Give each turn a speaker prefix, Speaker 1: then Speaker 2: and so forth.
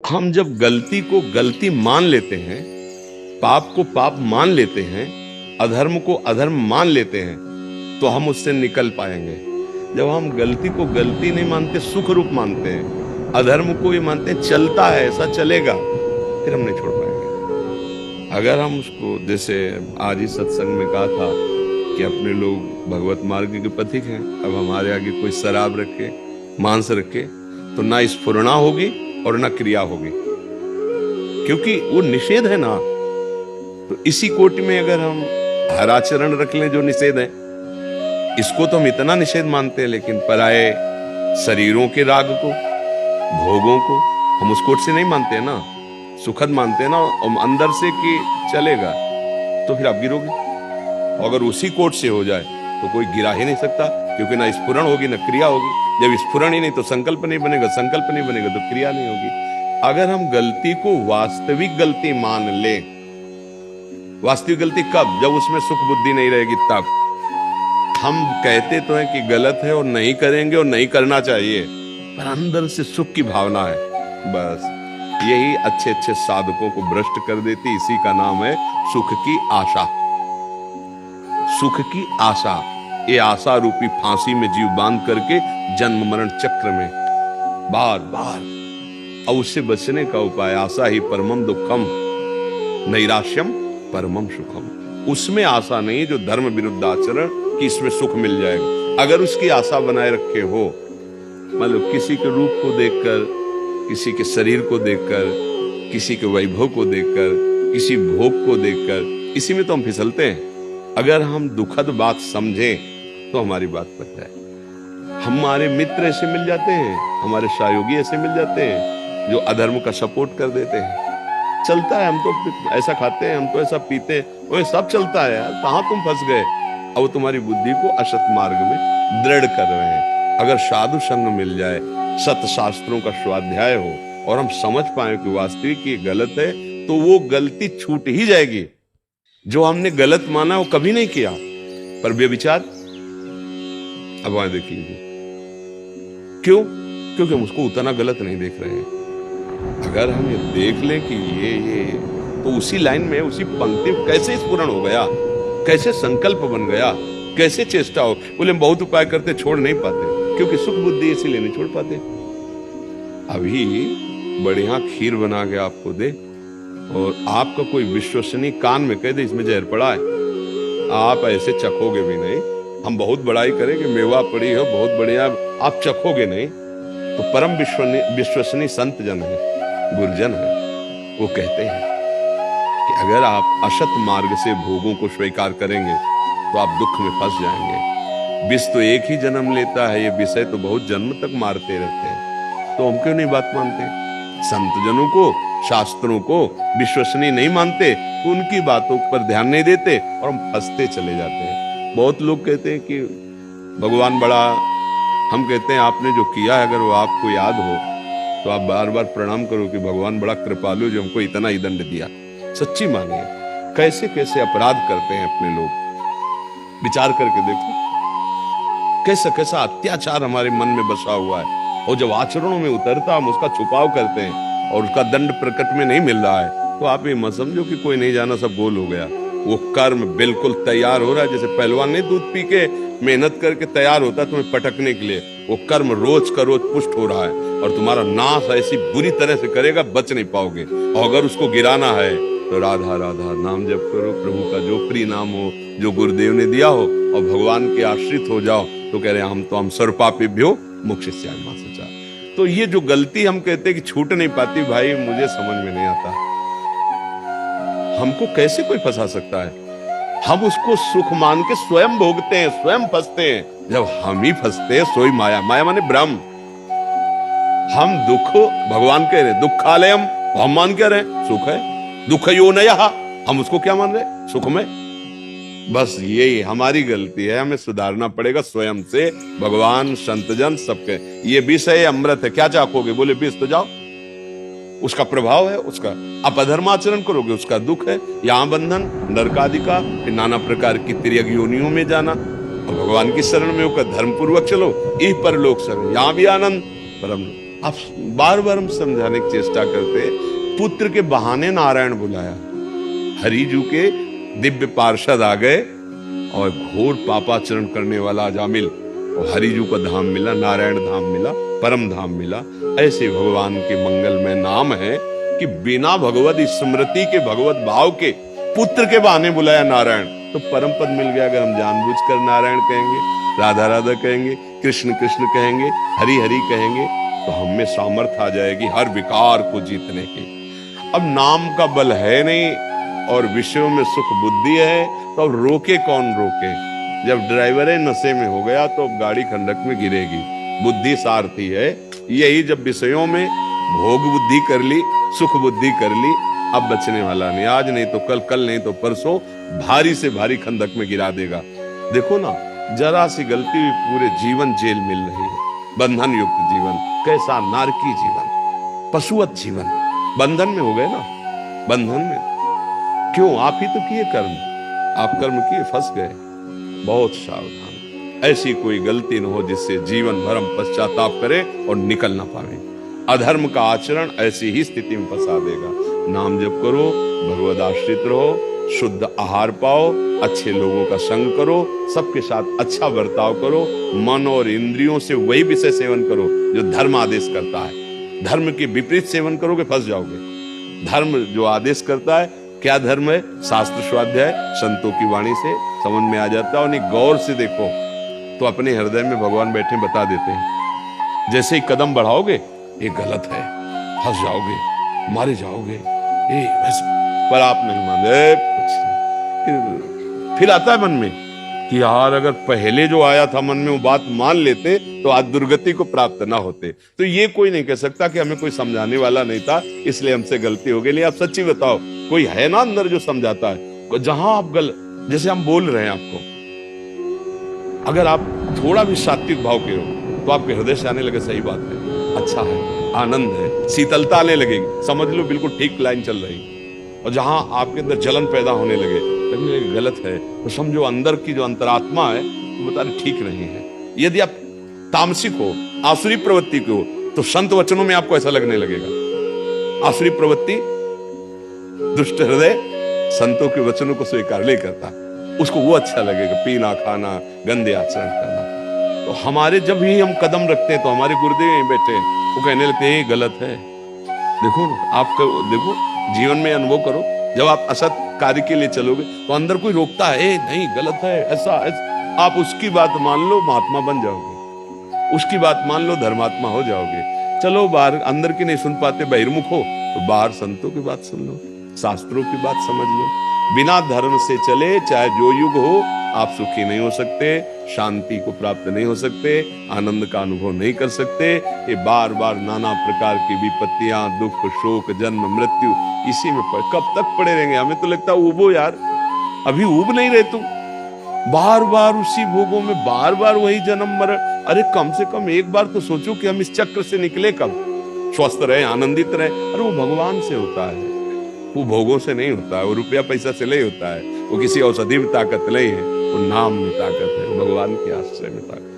Speaker 1: हम जब गलती को गलती मान लेते हैं, पाप को पाप मान लेते हैं, अधर्म को अधर्म मान लेते हैं, तो हम उससे निकल पाएंगे। जब हम गलती को गलती नहीं मानते, सुख रूप मानते हैं, अधर्म को ये मानते हैं चलता है, ऐसा चलेगा, फिर हम नहीं छोड़ पाएंगे। अगर हम उसको, जैसे आज ही सत्संग में कहा था कि अपने लोग भगवत मार्ग के पथिक हैं, अब हमारे आगे कोई शराब रखे, मांस रखे, तो ना स्फुरणा होगी और ना क्रिया होगी, क्योंकि वो निषेध है ना। तो इसी कोटि में अगर हम हराचरण रख लें जो निषेध है, इसको तो हम इतना निषेध मानते हैं, लेकिन पराये शरीरों के राग को, भोगों को हम उस कोट से नहीं मानते हैं ना, सुखद मानते हैं ना, और अंदर से कि चलेगा, तो फिर आप गिरोगे। अगर उसी कोट से हो जाए तो कोई गिरा ही नहीं सकता, क्योंकि ना स्फुरण होगी ना क्रिया होगी। जब स्फुरण ही नहीं तो संकल्प नहीं बनेगा, संकल्प नहीं बनेगा तो क्रिया नहीं होगी। अगर हम गलती को वास्तविक गलती मान ले, वास्तविक गलती कब? जब उसमें सुख बुद्धि नहीं रहेगी तब। हम कहते तो हैं कि गलत है और नहीं करेंगे और नहीं करना चाहिए, पर अंदर से सुख की भावना है, बस यही अच्छे अच्छे साधकों को भ्रष्ट कर देती। इसी का नाम है सुख की आशा। सुख की आशा, ये आशा रूपी फांसी में जीव बांध करके जन्म मरण चक्र में बार बार, और उससे बचने का उपाय आशा ही परमम दुखम नैराश्यम परमम सुखम। उसमें आशा नहीं जो धर्म विरुद्ध आचरण कि इसमें सुख मिल जाएगा। अगर उसकी आशा बनाए रखे हो, मतलब किसी के रूप को देखकर, किसी के शरीर को देखकर, किसी के वैभव को देखकर, किसी भोग को देखकर, इसी में तो हम फिसलते हैं। अगर हम दुखद बात समझें तो हमारी बात पर जाए। हमारे मित्र ऐसे मिल जाते हैं, हमारे सहयोगी ऐसे मिल जाते हैं जो अधर्म का सपोर्ट कर देते हैं। चलता है, हम तो ऐसा खाते हैं, हम तो ऐसा पीते हैं, वो सब चलता है यार, कहाँ तुम फंस गए? अब वो तुम्हारी बुद्धि को असत मार्ग में दृढ़ कर रहे हैं। अगर साधु संग मिल जाए, सत शास्त्रों का स्वाध्याय हो और हम समझ पाए कि वास्तविक ये गलत है, तो वो गलती छूट ही जाएगी। जो हमने गलत माना वो कभी नहीं किया, पर व्यभिचार अब वहां देख लीजिए, क्यों? क्योंकि हम उसको उतना गलत नहीं देख रहे हैं। अगर हम ये देख लें कि ये तो उसी लाइन में, उसी पंक्ति में कैसे स्फुरण हो गया, कैसे संकल्प बन गया, कैसे चेष्टा हो। बोले बहुत उपाय करते, छोड़ नहीं पाते, क्योंकि सुख बुद्धि इसीलिए नहीं छोड़ पाते। अभी बढ़िया खीर बना के आपको दे और आपका कोई विश्वसनीय कान में कह दे इसमें जहर पड़ा है, आप ऐसे चखोगे भी नहीं। हम बहुत बड़ाई करें कि मेवा पड़ी हो, बहुत बढ़िया, आप चखोगे नहीं। तो परम विश्वसनीय संत जन है, गुरुजन है, वो कहते हैं कि अगर आप असत मार्ग से भोगों को स्वीकार करेंगे तो आप दुख में फंस जाएंगे। विष तो एक ही जन्म लेता है, ये विषय तो बहुत जन्म तक मारते रहते हैं। तो हम क्यों नहीं बात मानते? संत जनों को, शास्त्रों को विश्वसनीय नहीं मानते, तो उनकी बातों पर ध्यान नहीं देते और हम फंसते चले जाते हैं। बहुत लोग कहते हैं कि भगवान बड़ा, हम कहते हैं आपने जो किया है अगर वो आपको याद हो तो आप बार बार प्रणाम करो कि भगवान बड़ा कृपालु जो हमको इतना ही दंड दिया। सच्ची मानिए, कैसे कैसे अपराध करते हैं अपने लोग, विचार करके देखो कैसा कैसा अत्याचार हमारे मन में बसा हुआ है, और जब आचरणों में उतरता हम उसका छुपाव करते हैं और उसका दंड प्रकट में नहीं मिल रहा है, तो आप ये मत समझो कि कोई नहीं जाना सब गोल हो गया। वो कर्म बिल्कुल तैयार हो रहा है, जैसे पहलवान ने दूध पी के मेहनत करके तैयार होता है तुम्हें पटकने के लिए, वो कर्म रोज का रोज पुष्ट हो रहा है और तुम्हारा नाश ऐसी बुरी तरह से करेगा बच नहीं पाओगे। और अगर उसको गिराना है तो राधा राधा नाम जप करो, प्रभु का जो प्रिय नाम हो, जो गुरुदेव ने दिया हो, और भगवान के आश्रित हो जाओ। तो कह रहे हैं हम सर्वपापेभ्यो मोक्षयिष्यामि मा शुचा। तो ये जो गलती हम कहते हैं कि छूट नहीं पाती, भाई मुझे समझ में नहीं आता, हमको कैसे कोई फंसा सकता है? हम उसको सुख मान के स्वयं भोगते हैं, स्वयं फंसते हैं। जब हम ही फंसते हैं, सोई माया, माया माने ब्रह्म। हम दुख, भगवान कह रहे दुखालयम, हम मान क्या रहे सुख है, दुख यो नया, हम उसको क्या मान रहे? सुख में। बस यही हमारी गलती है, हमें सुधारना पड़ेगा स्वयं से। भगवान, संतजन सबके, ये विष है, अमृत है, क्या चाकोगे? बोले विष तो जाओ, उसका प्रभाव है, उसका आप अधर्माचरण करोगे उसका दुख है, यहाँ बंधन, नरकादि का, फिर नाना प्रकार की तिर्यक योनियों में जाना। और भगवान की शरण में होकर धर्म पूर्वक चलो, इह परलोक शरण, यहाँ भी आनंद, परम आप बार बार हम समझाने की चेष्टा करते, पुत्र के बहाने नारायण बुलाया, हरिजू के दिव्य पार्षद आ गए और घोर पापाचरण करने वाला अजामिल, और हरिजू का धाम मिला, नारायण धाम मिला, परम धाम मिला। ऐसे भगवान के मंगलमय नाम है कि बिना भगवत स्मृति के, भगवत भाव के, पुत्र के बहाने बुलाया नारायण, तो परम पद मिल गया। अगर हम जानबूझकर नारायण कहेंगे, राधा राधा कहेंगे, कृष्ण कृष्ण कहेंगे, हरि हरि कहेंगे, तो हमें सामर्थ्य आ जाएगी हर विकार को जीतने की। अब नाम का बल है नहीं और विषयों में सुख बुद्धि है, तो अब रोके कौन रोके। जब ड्राइवर है नशे में हो गया तो गाड़ी खंडक में गिरेगी, बुद्धि सारथी है। यही जब विषयों में भोग बुद्धि कर ली, सुख बुद्धि कर ली, अब बचने वाला नहीं। आज नहीं तो कल, कल नहीं तो परसों भारी से भारी खंडक में गिरा देगा। देखो ना, जरा सी गलती भी पूरे जीवन जेल मिल रही है। बंधन युक्त जीवन, कैसा नारकी जीवन, पशुवत जीवन, बंधन में हो गए ना, बंधन में। क्यों? आप ही तो किए कर्म, आप कर्म किए, फंस गए। बहुत सावधान, ऐसी कोई गलती न हो जिससे जीवन भर हम पश्चाताप करें और निकल ना पावे। अधर्म का आचरण ऐसी ही स्थिति में फंसा देगा। नाम जप करो, भगवद आश्रित रहो, शुद्ध आहार पाओ, अच्छे लोगों का संग करो, सबके साथ अच्छा बर्ताव करो, मन और इंद्रियों से वही विषय सेवन करो जो धर्म आदेश करता है। धर्म के विपरीत सेवन करोगे फंस जाओगे। धर्म जो आदेश करता है, क्या धर्म है? शास्त्र स्वाध्याय, संतों की वाणी से समझ में आ जाता है। उन्हें गौर से देखो तो अपने हृदय में भगवान बैठे बता देते हैं। जैसे ही कदम बढ़ाओगे, ये गलत है, फंस जाओगे, मारे जाओगे, पर आप नहीं मानते। फिर आता है मन में कि यार अगर पहले जो आया था मन में वो बात मान लेते तो आज दुर्गति को प्राप्त ना होते। तो ये कोई नहीं कह सकता कि हमें कोई समझाने वाला नहीं था इसलिए हमसे गलती हो गई। नहीं, आप सच्ची बताओ, कोई है ना अंदर जो समझाता है? जहां आप जैसे हम बोल रहे हैं आपको, अगर आप थोड़ा भी सात्विक भाव के हो तो आपके हृदय से आने लगे सही बात है, अच्छा है, आनंद है, शीतलता आने लगेगी, समझ लो बिल्कुल ठीक लाइन चल रही। और जहां आपके अंदर जलन पैदा होने लगे, गलत है, तो समझो अंदर की जो अंतरात्मा है वो बता रही ठीक नहीं है। यदि आप तामसिक हो, आसुरी प्रवृत्ति के हो, तो संत वचनों में आपको ऐसा लगने लगेगा। आसुरी प्रवृत्ति, दुष्ट हृदय संतों के वचनों को स्वीकार नहीं करता, उसको वो अच्छा लगेगा, पीना खाना, गंदे आचरण करना। तो हमारे जब भी हम कदम रखते हैं तो हमारे गुरुदेव यहीं बैठे हैं, वो कहने लगते हैं ये गलत है। देखो आपका, देखो जीवन में अनुभव करो, जब आप असत कार्य के लिए चलोगे तो अंदर कोई रोकता है, नहीं गलत है, ऐसा, आप उसकी बात मान लो, महात्मा बन जाओगे। उसकी बात मान लो, धर्मात्मा हो जाओगे। चलो बाहर, अंदर की नहीं सुन पाते, बहिर्मुख हो तो बाहर संतों की बात सुन लो, शास्त्रों की बात समझ लो। बिना धर्म से चले चाहे जो युग हो, आप सुखी नहीं हो सकते, शांति को प्राप्त नहीं हो सकते, आनंद का अनुभव नहीं कर सकते। ये बार बार नाना प्रकार की विपत्तियां, दुख, शोक, जन्म, मृत्यु, इसी में कब तक पड़े रहेंगे? हमें तो लगता है उबो यार, अभी उब नहीं रहे तुम, बार बार उसी भोगों में, बार बार वही जन्म मरण। अरे कम से कम एक बार तो सोचो कि हम इस चक्र से निकले कब, स्वस्थ रहे, आनंदित रहे। अरे वो भगवान से होता है, वो भोगों से नहीं होता है, वो रुपया पैसा से नहीं होता है, वो किसी औषधि में ताकत नहीं है, वो नाम में ताकत है, भगवान के आश्रय में ताकत।